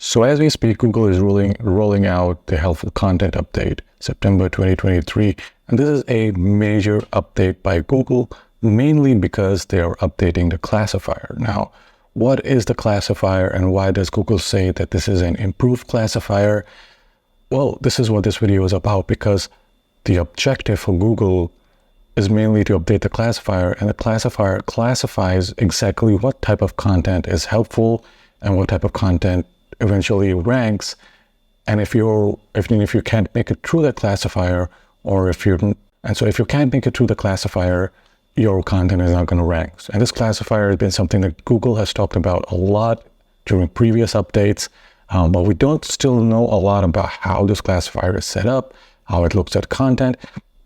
So as we speak, Google is rolling out the helpful content update, September 2023. And this is a major update by Google, mainly because they are updating the classifier. Now, what is the classifier and why does Google say that this is an improved classifier? Well, this is what this video is about, because the objective for Google is mainly to update the classifier, and the classifier classifies exactly what type of content is helpful and what type of content eventually ranks. And if you can't make it through that classifier, if you can't make it through the classifier, your content is not going to rank. And this classifier has been something that Google has talked about a lot during previous updates, but we don't still know a lot about how this classifier is set up, how it looks at content.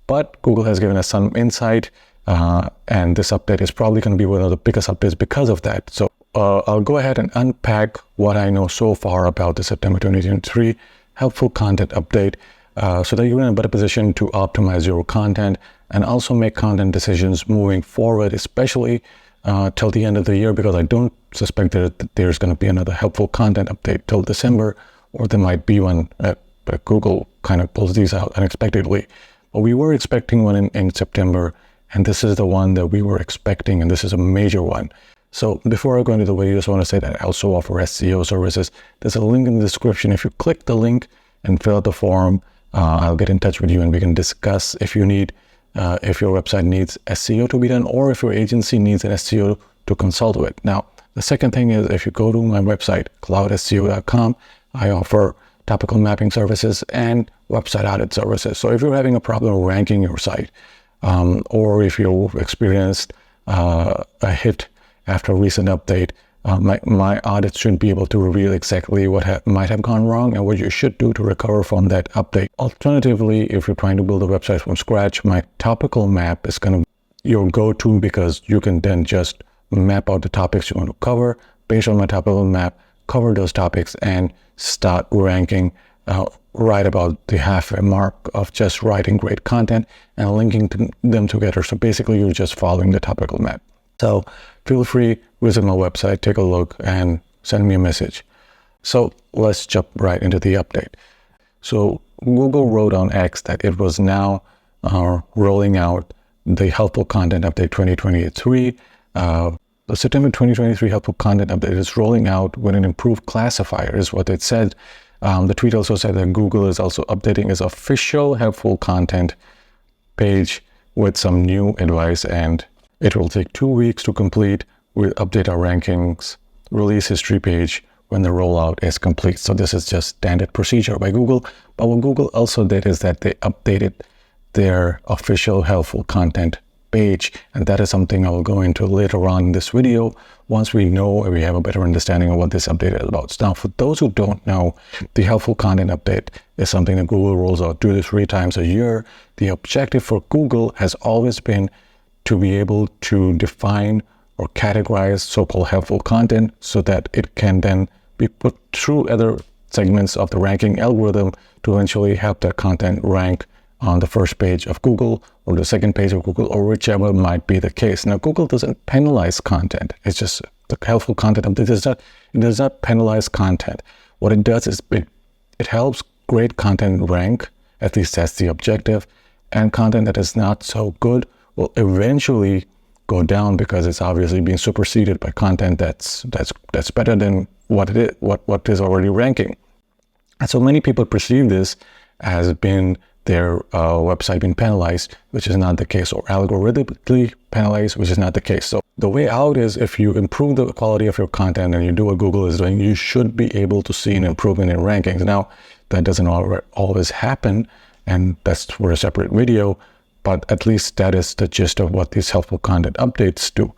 But Google has given us some insight, and this update is probably going to be one of the biggest updates because of that. So I'll go ahead and unpack what I know so far about the September 2023 helpful content update, so that you're in a better position to optimize your content and also make content decisions moving forward, especially till the end of the year, because I don't suspect that there's going to be another helpful content update till December, or there might be one, but Google kind of pulls these out unexpectedly. But we were expecting one in September, and this is the one that we were expecting, and this is a major one. So before I go into the video, I just want to say that I also offer SEO services. There's a link in the description. If you click the link and fill out the form, I'll get in touch with you and we can discuss if you need, if your website needs SEO to be done, or if your agency needs an SEO to consult with. Now, the second thing is, if you go to my website, cloudseo.com, I offer topical mapping services and website audit services. So if you're having a problem ranking your site, or if you've experienced a hit after a recent update, my audit should be able to reveal exactly what might have gone wrong and what you should do to recover from that update. Alternatively, if you're trying to build a website from scratch, my topical map is going to be your go-to, because you can then just map out the topics you want to cover based on my topical map, cover those topics, and start ranking right about the halfway mark of just writing great content and linking them together. So basically, you're just following the topical map. So feel free, visit my website, take a look, and send me a message. So let's jump right into the update. So Google wrote on X that it was now rolling out the helpful content update 2023. The September 2023 helpful content update is rolling out with an improved classifier, is what it said. The tweet also said that Google is also updating its official helpful content page with some new advice, and it will take 2 weeks to complete. We'll update our rankings release history page when the rollout is complete. So this is just standard procedure by Google. But what Google also did is that they updated their official helpful content page, and that is something I will go into later on in this video once we know and we have a better understanding of what this update is about. Now, for those who don't know, the helpful content update is something that Google rolls out 2 to 3 times a year. The objective for Google has always been to be able to define or categorize so-called helpful content so that it can then be put through other segments of the ranking algorithm to eventually help that content rank on the first page of Google or the second page of Google, or whichever might be the case. Now, Google doesn't penalize content. It's just the helpful content. It does not penalize content. What it does is it helps great content rank, at least that's the objective, and content that is not so good will eventually go down because it's obviously being superseded by content that's better than what is already ranking. And so many people perceive this as being their website being penalized, which is not the case, or algorithmically penalized, which is not the case. So the way out is, if you improve the quality of your content and you do what Google is doing, you should be able to see an improvement in rankings. Now, that doesn't always happen, and that's for a separate video, but at least that is the gist of what these helpful content updates do.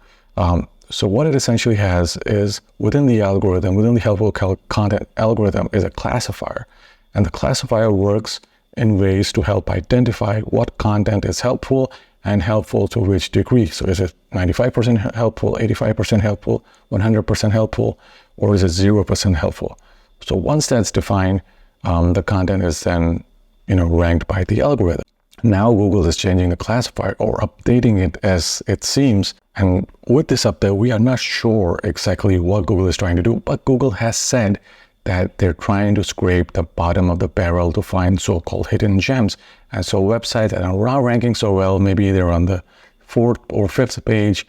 So what it essentially has is, within the algorithm, within the helpful content algorithm, is a classifier. And the classifier works in ways to help identify what content is helpful and helpful to which degree. So is it 95% helpful, 85% helpful, 100% helpful, or is it 0% helpful? So once that's defined, the content is then ranked by the algorithm. Now Google is changing the classifier, or updating it as it seems. And with this update, we are not sure exactly what Google is trying to do, but Google has said that they're trying to scrape the bottom of the barrel to find so-called hidden gems. And so websites that are not ranking so well, maybe they're on the 4th or 5th page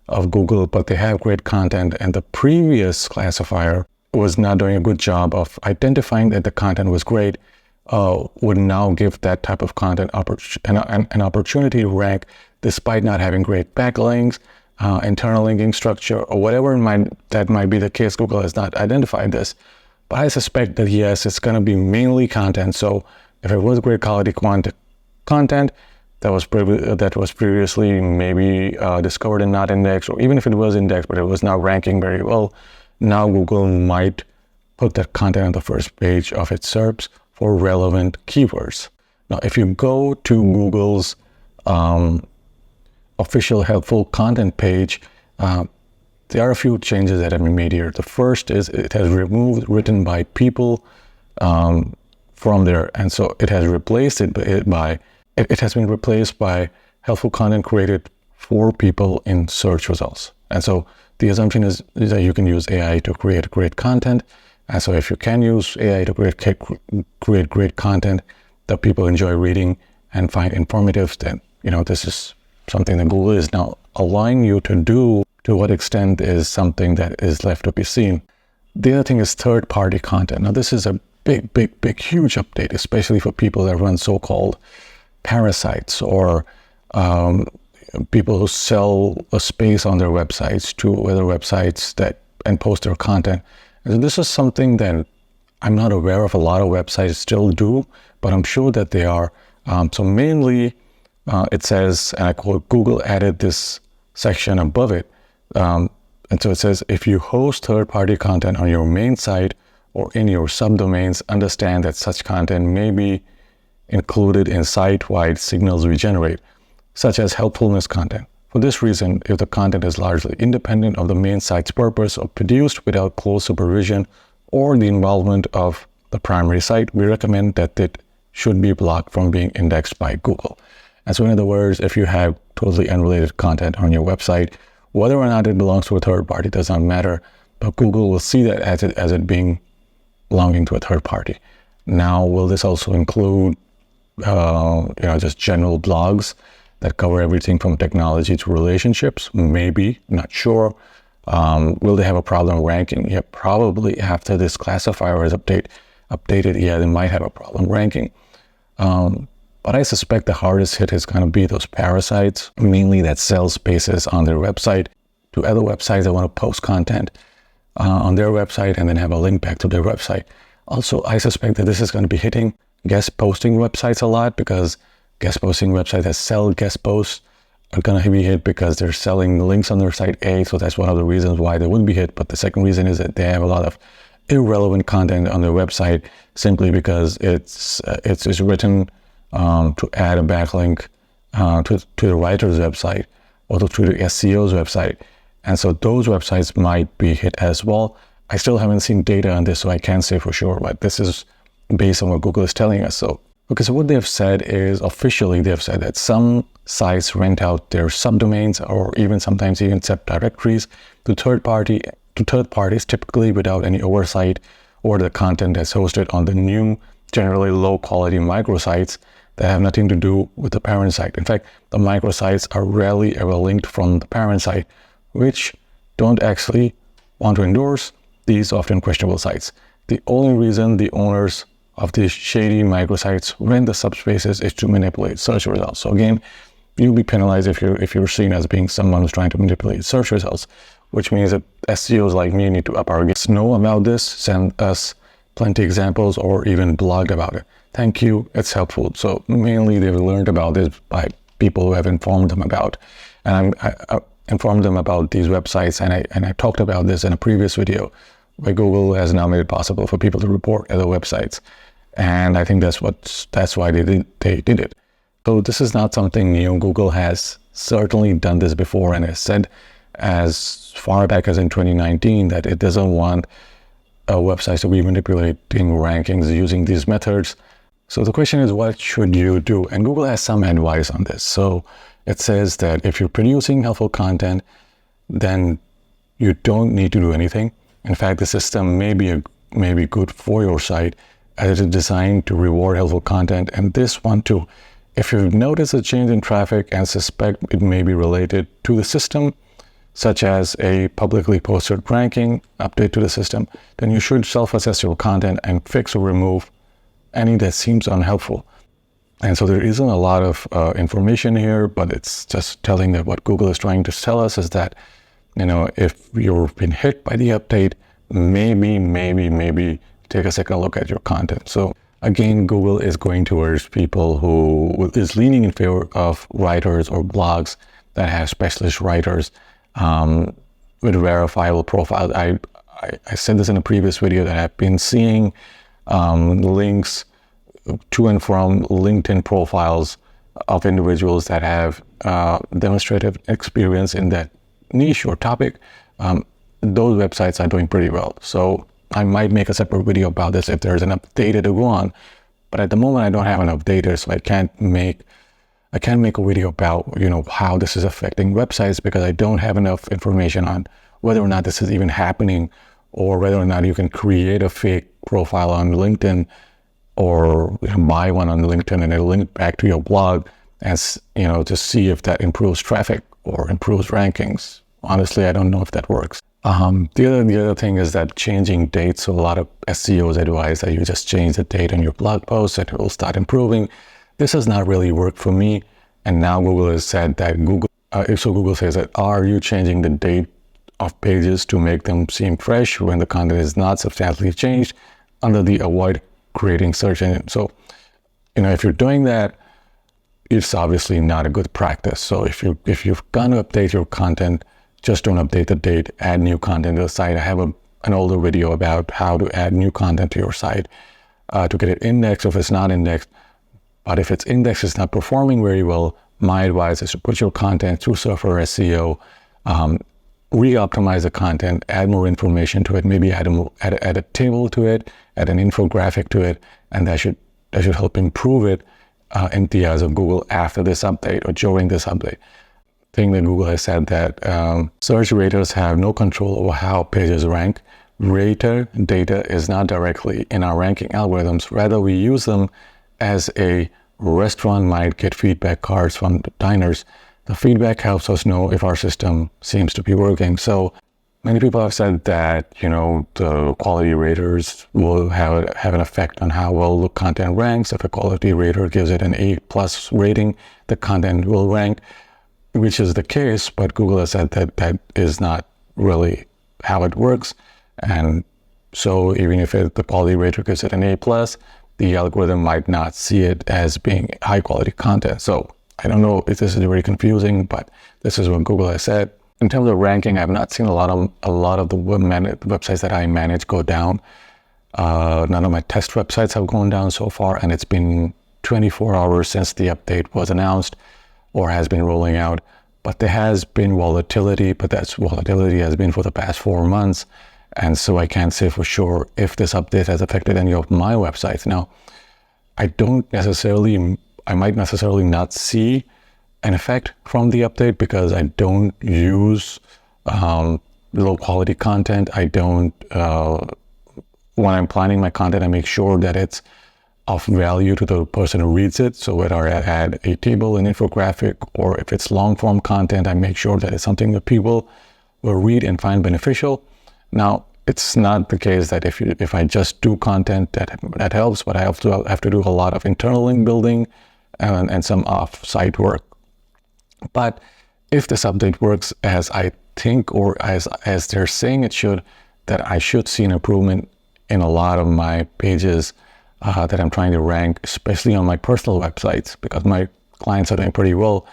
of Google, but they have great content, and the previous classifier was not doing a good job of identifying that the content was great, would now give that type of content an opportunity to rank despite not having great backlinks, internal linking structure, or whatever that might be the case. Google has not identified this. But I suspect that yes, it's going to be mainly content. So if it was great quality content that was previously maybe discovered and not indexed, or even if it was indexed but it was not ranking very well, now Google might put that content on the first page of its SERPs for relevant keywords. Now, if you go to Google's official helpful content page, there are a few changes that have been made here. The first is it has removed written by people from there, and so it has replaced it has been replaced by helpful content created for people in search results. And so the assumption is that you can use AI to create great content. And so if you can use AI to create great content that people enjoy reading and find informative, then this is something that Google is now allowing you to do. To what extent is something that is left to be seen. The other thing is third-party content. Now, this is a big, huge update, especially for people that run so-called parasites, or people who sell a space on their websites to other websites and post their content. And so this is something that I'm not aware of a lot of websites still do, but I'm sure that they are. So mainly, it says, and I quote, Google added this section above it. And so it says, if you host third-party content on your main site or in your subdomains, understand that such content may be included in site-wide signals we generate, such as helpfulness content. For this reason, if the content is largely independent of the main site's purpose or produced without close supervision or the involvement of the primary site, we recommend that it should be blocked from being indexed by Google. And so in other words, if you have totally unrelated content on your website, whether or not it belongs to a third party does not matter, but Google will see that as it being belonging to a third party. Now, will this also include, just general blogs that cover everything from technology to relationships? Maybe, not sure. Will they have a problem ranking? Yeah, probably after this classifier is updated, yeah, they might have a problem ranking. But I suspect the hardest hit is going to be those parasites, mainly that sell spaces on their website to other websites that want to post content on their website and then have a link back to their website. Also, I suspect that this is going to be hitting guest posting websites a lot, because guest posting websites that sell guest posts are going to be hit because they're selling links on their site A. So that's one of the reasons why they would be hit. But the second reason is that they have a lot of irrelevant content on their website simply because it's written to add a backlink to the writer's website or to the SEO's website. And so those websites might be hit as well. I still haven't seen data on this, so I can't say for sure, but this is based on what Google is telling us. So what they have said is, officially, they have said that some sites rent out their subdomains or sometimes even subdirectories to third parties, typically without any oversight over the content that's hosted on the new, generally low-quality microsites that have nothing to do with the parent site. In fact, the microsites are rarely ever linked from the parent site, which don't actually want to endorse these often questionable sites. The only reason the owners of these shady microsites rent the subspaces is to manipulate search results. So again, you'll be penalized if you're seen as being someone who's trying to manipulate search results, which means that SEOs like me need to up our game. Know about this, send us plenty examples, or even blog about it. Thank you, it's helpful. So mainly they've learned about this by people who have informed them about, and I informed them about these websites, and I talked about this in a previous video where Google has now made it possible for people to report other websites. And I think that's why they did it. So this is not something new. Google has certainly done this before and has said as far back as in 2019 that it doesn't want websites to be manipulating rankings using these methods. So the question is, what should you do? And Google has some advice on this. So it says that if you're producing helpful content, then you don't need to do anything. In fact, the system may be may be good for your site, as it is designed to reward helpful content. And this one too, if you've noticed a change in traffic and suspect it may be related to the system, such as a publicly posted ranking update to the system, then you should self-assess your content and fix or remove any that seems unhelpful. And so there isn't a lot of information here, but it's just telling that what Google is trying to tell us is that, if you've been hit by the update, maybe take a second look at your content. So again, Google is going towards people who is leaning in favor of writers or blogs that have specialist writers with verifiable profiles. I said this in a previous video that I've been seeing links to and from LinkedIn profiles of individuals that have demonstrative experience in that niche or topic. Those websites are doing pretty well. So I might make a separate video about this if there's enough data to go on. But at the moment, I don't have enough data, so I can't make a video about how this is affecting websites, because I don't have enough information on whether or not this is even happening, or whether or not you can create a fake profile on LinkedIn or buy one on LinkedIn and it'll link back to your blog as to see if that improves traffic or improves rankings. Honestly, I don't know if that works. The other thing is that changing dates. So a lot of SEOs advise that you just change the date on your blog post and it will start improving. This has not really worked for me. And now Google has said that Google says that, are you changing the date of pages to make them seem fresh when the content is not substantially changed under the avoid creating search engine? So, if you're doing that, it's obviously not a good practice. So if you're gonna update your content, just don't update the date, add new content to the site. I have an older video about how to add new content to your site to get it indexed if it's not indexed. But if it's indexed, it's not performing very well, my advice is to put your content through Surfer SEO, re-optimize the content, add more information to it, maybe add a table to it, add an infographic to it, and that should help improve it in the eyes of Google after this update or during this update. Thing that Google has said that search raters have no control over how pages rank. Rater data is not directly in our ranking algorithms. Rather, we use them as a restaurant might get feedback cards from the diners. The feedback helps us know if our system seems to be working. So many people have said that, the quality raters will have an effect on how well the content ranks. If a quality rater gives it an A+ rating, the content will rank, which is the case, but Google has said that that is not really how it works. And so even if the quality rater gives it an A+, the algorithm might not see it as being high quality content. So I don't know if this is very confusing, but this is what Google has said. In terms of ranking, I've not seen a lot of the websites that I manage go down. None of my test websites have gone down so far, and it's been 24 hours since the update was announced or has been rolling out. But there has been volatility, but that volatility has been for the past 4 months. And so I can't say for sure if this update has affected any of my websites. Now, I might necessarily not see an effect from the update because I don't use low quality content. I don't, when I'm planning my content, I make sure that it's of value to the person who reads it. So whether I add a table, an infographic, or if it's long form content, I make sure that it's something that people will read and find beneficial. Now, it's not the case that if I just do content that helps, but I have to do a lot of internal link building and some off-site work. But if this update works as I think, or as they're saying it should, that I should see an improvement in a lot of my pages that I'm trying to rank, especially on my personal websites, because my clients are doing pretty well.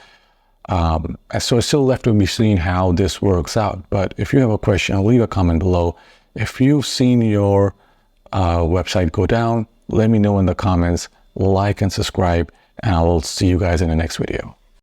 So it's still left to be seen how this works out. But if you have a question, leave a comment below. If you've seen your website go down, let me know in the comments, like and subscribe, and I will see you guys in the next video.